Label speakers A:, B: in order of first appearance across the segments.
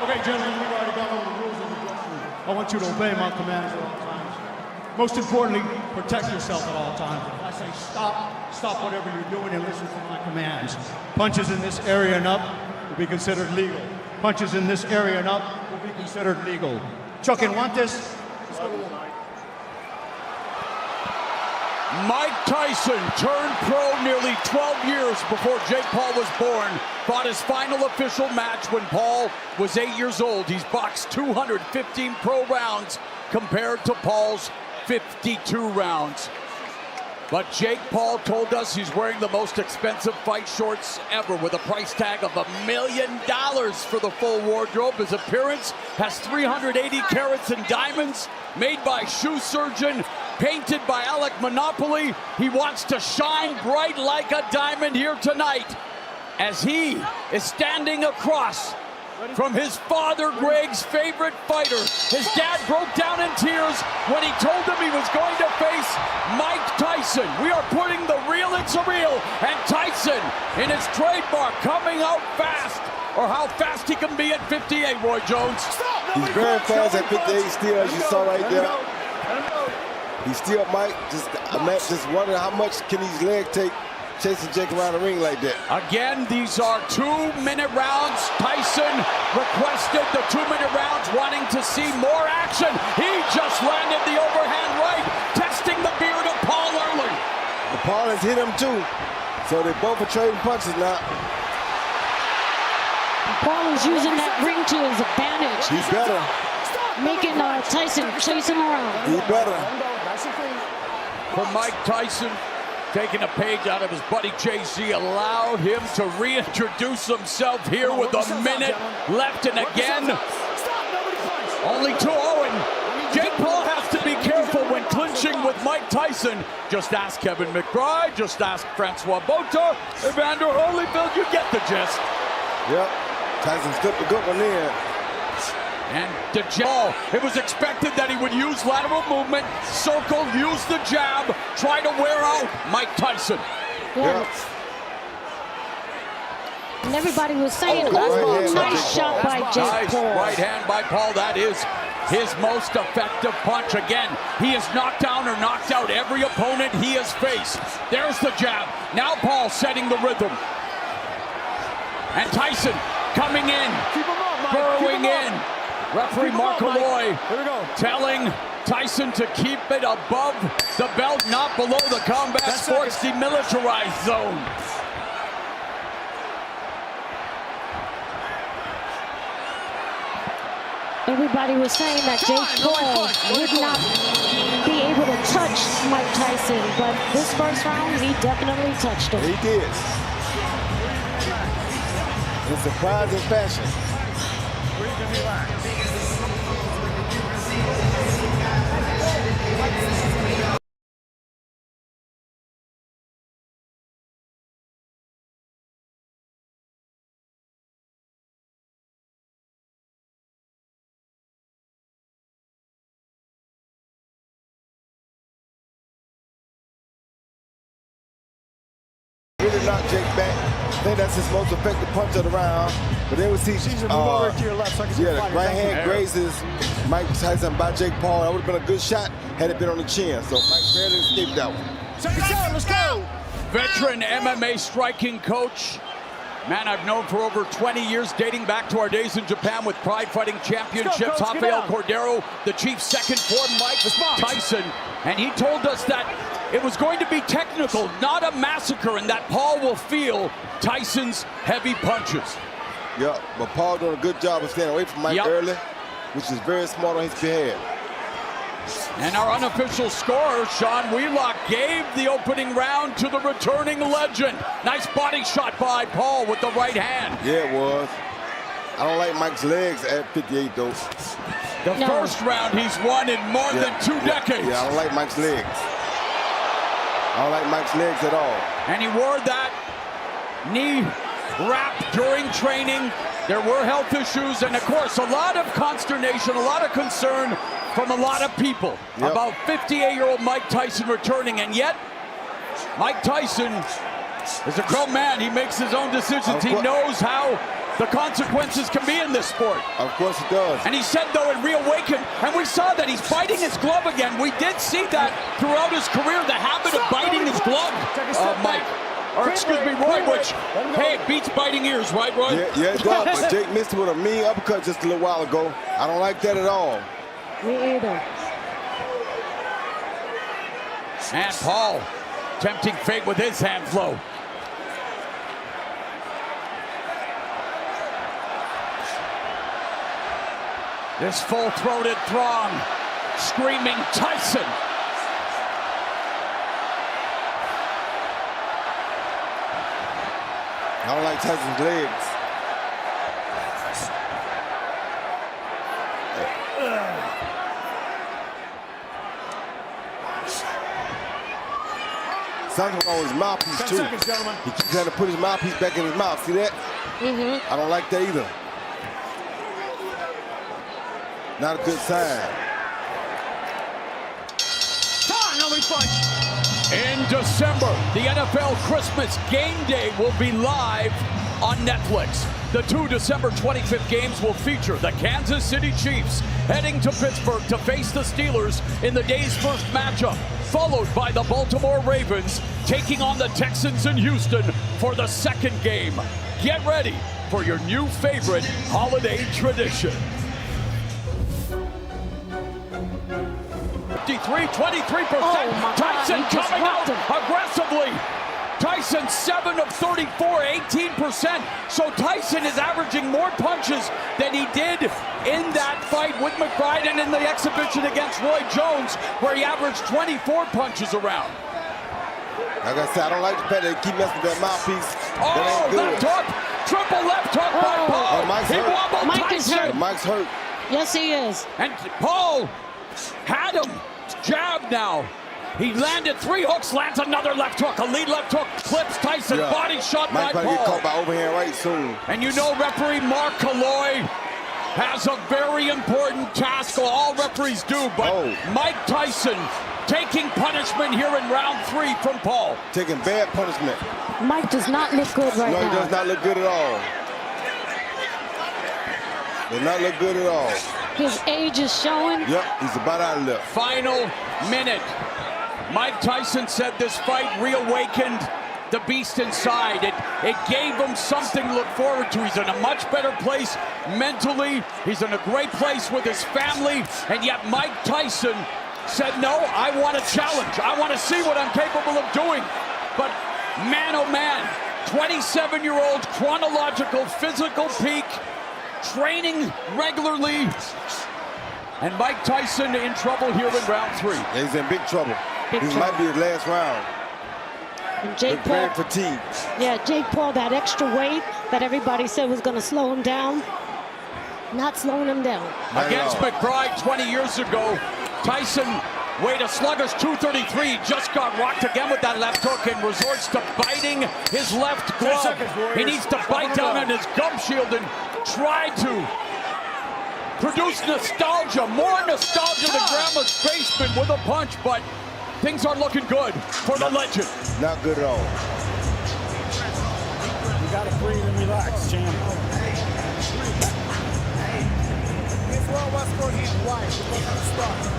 A: Okay, gentlemen, we've already gone over the rules of the dressing room. I want you to obey my commands at all times. Most importantly, protect yourself at all times. If I say stop, stop whatever you're doing and listen for my commands. Punches in this area and up will be considered legal. Punches in this area and up will be considered legal. Chuck and want this?
B: Mike Tyson turned pro nearly 12 years before Jake Paul was born. Fought his final official match when Paul was 8 years old. He's boxed 215 pro rounds compared to Paul's 52 rounds. But Jake Paul told us he's wearing the most expensive fight shorts ever with a price tag of $1 million for the full wardrobe. His appearance has 380 carats in diamonds, made by shoe surgeon, painted by Alec Monopoly. He wants to shine bright like a diamond here tonight as he is standing across from his father Greg's favorite fighter. His dad broke down in tears when he told him he was going to face Mike Tyson. We are putting the real in surreal, and Tyson in his trademark coming out fast, or how fast he can be at 58, Roy Jones.
C: He's very fast at 58 still, as you saw right there. He's still, Mike, just wondering how much can these legs take chasing Jake around the ring like that.
B: Again, these are 2-minute rounds. Tyson requested the 2-minute rounds, wanting to see more action. He just landed the overhand right, testing the beard of Paul early.
C: Paul has hit him too, so they both are trading punches now.
D: Paul is using that ring to his advantage.
C: He's better.
D: Making Tyson chase him around.
C: He's better.
B: For Mike Tyson, taking a page out of his buddy Jay-Z, allowed him to reintroduce himself here with a minute left, and again, only 2-0, and Jake Paul has to be careful when clinching with Mike Tyson. Just ask Kevin McBride, just ask Francois Bota, Evander Holyfield, you get the gist.
C: Yep, Tyson slipped a good one in.
B: And it was expected that he would use lateral movement, circle, use the jab, try to wear out Mike Tyson.
D: Yeah. And everybody was saying, nice shot by Jake Paul.
B: Right hand by Paul. That is his most effective punch. Again, he has knocked down or knocked out every opponent he has faced. There's the jab. Now Paul setting the rhythm. And Tyson coming in, burrowing in. Referee Mark Malloy telling Tyson to keep it above the belt, not below the combat sports demilitarized zone.
D: Everybody was saying that Jake Paul would not be able to touch Mike Tyson, but this first round, he definitely touched him.
C: He did. In surprising fashion. Really knocked Jake back. I think that's his most effective punch of the round. But then we see
A: Move over to your left so I can see
C: the
A: the
C: right hand grazes Mike Tyson by Jake Paul. That would have been a good shot had it been on the chin. So Mike barely escaped that one.
A: Second shot, let's go!
B: Veteran MMA striking coach. Man I've known for over 20 years, dating back to our days in Japan with Pride Fighting Championships. Rafael Cordero, the chief second for Mike Tyson. And he told us that it was going to be technical, not a massacre, and that Paul will feel Tyson's heavy punches.
C: Yeah, but Paul doing a good job of staying away from Mike early, which is very smart on his behalf.
B: And our unofficial scorer, Sean Wheelock, gave the opening round to the returning legend. Nice body shot by Paul with the right hand.
C: Yeah, it was. I don't like Mike's legs at 58, though.
B: The first round he's won in more than 2 decades.
C: Yeah, I don't like Mike's legs. I don't like Mike's legs at all.
B: And he wore that knee wrap during training. There were health issues, and of course, a lot of consternation, a lot of concern from a lot of people about 58-year-old Mike Tyson returning, and yet Mike Tyson is a grown man. He makes his own decisions. He knows how the consequences can be in this sport.
C: Of course it does.
B: And he said, though, it reawakened, and we saw that he's biting his glove again. We did see that throughout his career, the habit of biting his glove, Mike. Or excuse me, Roy, which, hey, it beats biting ears, right, Roy?
C: Yeah, it does, but Jake missed it with a mean uppercut just a little while ago. I don't like that at all.
D: Me either.
B: And Paul tempting fate with his hand flow. This full-throated throng screaming Tyson.
C: I don't like Tyson's legs. Something wrong with his mouthpiece,
A: 10
C: too.
A: seconds, gentlemen.
C: He keeps trying to put his mouthpiece back in his mouth. See that? I don't like that either. Not a good sign.
B: In December, the NFL Christmas Game Day will be live on Netflix. The 2 December 25th games will feature the Kansas City Chiefs heading to Pittsburgh to face the Steelers in the day's first matchup, followed by the Baltimore Ravens taking on the Texans in Houston for the second game. Get ready for your new favorite holiday tradition. 23%. Tyson coming out aggressively. Tyson 7 of 34, 18%. So Tyson is averaging more punches than he did in that fight with McBride and in the exhibition against Roy Jones, where he averaged 24 punches around.
C: Like I said, I don't like the fact that they keep messing with that mouthpiece.
B: Oh, left hook. Triple left hook by Paul.
C: Mike's
B: He
C: hurt.
B: wobbled
D: Mike is
B: Tyson.
D: hurt.
C: Mike's hurt.
D: Yes, he is.
B: And Paul had him jab now. He landed 3 hooks, lands another left hook. A lead left hook clips Tyson.
C: Yeah.
B: Body shot
C: Mike's
B: by
C: about to get
B: Paul.
C: caught by overhand right soon.
B: And you know referee Mark Calloy has a very important task. All referees do, but Mike Tyson taking punishment here in round 3 from Paul.
C: Taking bad punishment.
D: Mike does not look good right
C: No,
D: now.
C: he does not look good at all. Does not look good at all.
D: His age is showing.
C: Yep, he's about out of there.
B: Final minute. Mike Tyson said this fight reawakened the beast inside. It gave him something to look forward to. He's in a much better place mentally. He's in a great place with his family. And yet Mike Tyson said, no, I want a challenge. I want to see what I'm capable of doing. But man, oh man, 27-year-old chronological physical peak, training regularly. And Mike Tyson in trouble here in round 3.
C: Yeah, he's in big trouble.
D: Big
C: This
D: trouble.
C: might be his last round.
D: And Jake
C: He's very
D: Paul,
C: fatigued.
D: yeah, Jake Paul, that extra weight that everybody said was going to slow him down, not slowing him down.
C: Not at
B: Against
C: all.
B: McBride 20 years ago, Tyson weighed a sluggish 233, just got rocked again with that left hook and resorts to biting his left glove.
A: seconds, Warriors.
B: He needs to bite down on his gum shield and try to produce nostalgia, more nostalgia than Grandma's basement with a punch, but things are looking good for the legend.
C: Not good at all.
E: You gotta breathe and relax, champ. This world was going in white because of the start.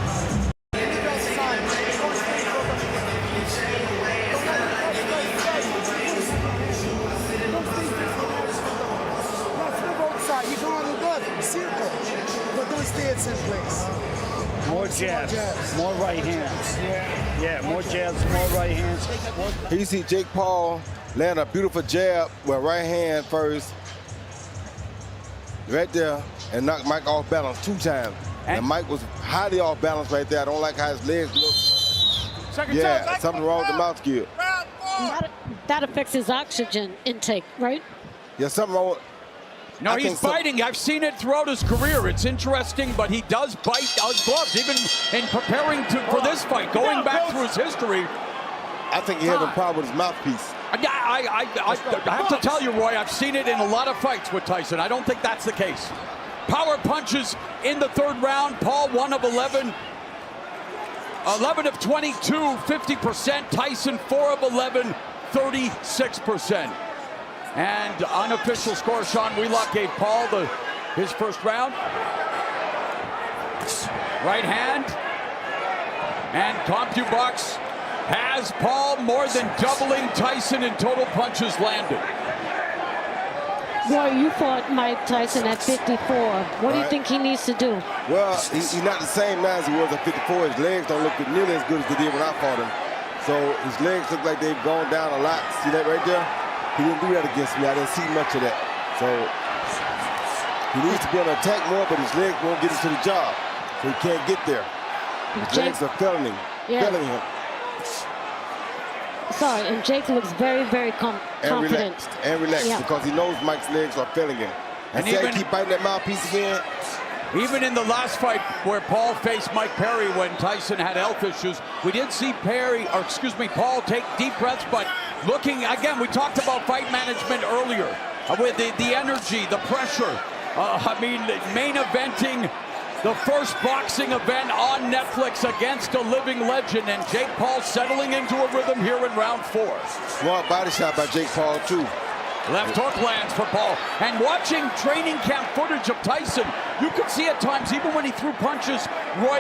E: You're doing good, circle, but don't stay at the same place.
F: More jabs, more right hands. Yeah, more jabs, more right hands.
C: Here you see Jake Paul land a beautiful jab with right hand first. Right there, and knock Mike off balance 2 times. And Mike was highly off balance right there. I don't like how his legs look. Yeah, something wrong with the mouth skill.
D: That affects his oxygen intake, right?
C: Yeah, something wrong with...
B: No,
C: I
B: he's
C: think so.
B: biting. I've seen it throughout his career. It's interesting, but he does bite his gloves, even in preparing for this fight, going back through his history.
C: I think he has a problem with his mouthpiece.
B: I have to tell you, Roy, I've seen it in a lot of fights with Tyson. I don't think that's the case. Power punches in the 3rd round. Paul 1 of 11. 11 of 22, 50%. Tyson 4 of 11, 36%. And unofficial score, Sean Wheelock gave Paul his first round. Right hand. And CompuBox has Paul more than doubling Tyson in total punches landed.
D: Boy, you fought Mike Tyson at 54. What do you think he needs to do?
C: Well, he's not the same now as he was at 54. His legs don't look nearly as good as they did when I fought him. So his legs look like they've gone down a lot. See that right there? He didn't do that against me. I didn't see much of that. So he needs to be on attack more, but his legs won't get him to the job. So he can't get there. His legs are failing him.
D: Sorry, and Jake looks very, very confident.
C: And relaxed because he knows Mike's legs are failing him. And see how he keep biting that mouthpiece again?
B: Even in the last fight where Paul faced Mike Perry when Tyson had health issues, we did see Paul take deep breaths, but looking, again, we talked about fight management earlier with the energy, the pressure. Main eventing the first boxing event on Netflix against a living legend, and Jake Paul settling into a rhythm here in round 4.
C: Smart body shot by Jake Paul, too.
B: Left hook lands for Paul. And watching training camp footage of Tyson, you could see at times, even when he threw punches, Roy